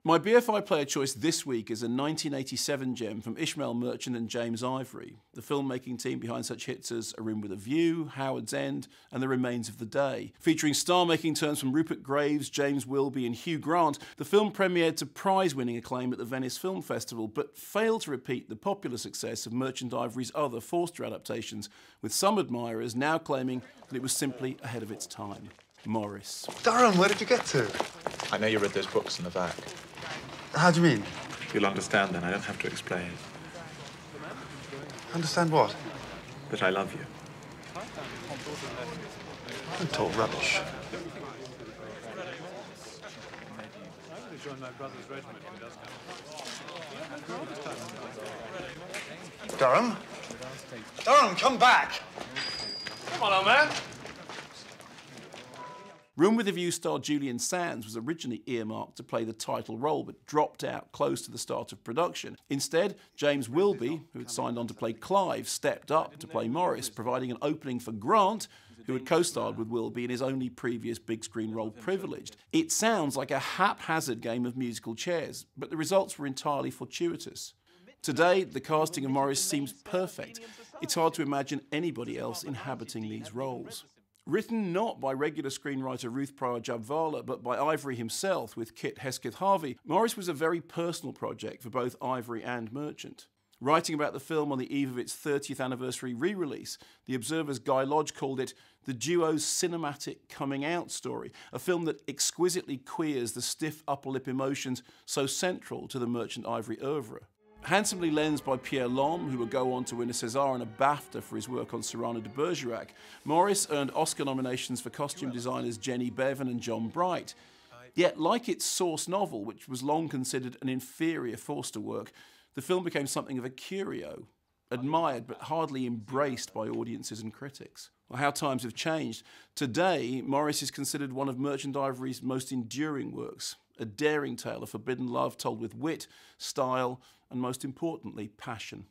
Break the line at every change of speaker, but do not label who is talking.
My BFI player choice this week is a 1987 gem from Ishmael Merchant and James Ivory, the filmmaking team behind such hits as A Room with a View, Howard's End and The Remains of the Day. Featuring star-making turns from Rupert Graves, James Wilby and Hugh Grant, the film premiered to prize-winning acclaim at the Venice Film Festival, but failed to repeat the popular success of Merchant Ivory's other Forster adaptations, with some admirers now claiming that it was simply ahead of its time. Maurice.
Durham, where did you get to?
I know you read those books in the back.
How do you mean?
You'll understand then, I don't have to explain.
Understand what?
That I love you.
Don't talk rubbish. Durham? Durham, come back!
Come on, old man! Room with a View star Julian Sands was originally earmarked to play the title role, but dropped out close to the start of production. Instead, James Wilby, who had signed on to play Clive, stepped up to play Maurice, providing an opening for Grant, who had co-starred with Wilby in his only previous big screen role, Privileged. It sounds like a haphazard game of musical chairs, but the results were entirely fortuitous. Today, the casting of Maurice seems perfect. It's hard to imagine anybody else inhabiting these roles. Written not by regular screenwriter Ruth Pryor-Jabvala, but by Ivory himself with Kit Hesketh-Harvey, Maurice was a very personal project for both Ivory and Merchant. Writing about the film on the eve of its 30th anniversary re-release, The Observer's Guy Lodge called it the duo's cinematic coming-out story, a film that exquisitely queers the stiff upper lip emotions so central to the Merchant Ivory oeuvre. Handsomely lensed by Pierre Lhomme, who would go on to win a César and a BAFTA for his work on Cyrano de Bergerac, Maurice earned Oscar nominations for costume designers Jenny Bevan and John Bright. Yet, like its source novel, which was long considered an inferior Forster work, the film became something of a curio, admired but hardly embraced by audiences and critics. Well, how times have changed. Today, Maurice is considered one of Merchant Ivory's most enduring works, a daring tale of forbidden love told with wit, style, and most importantly, passion.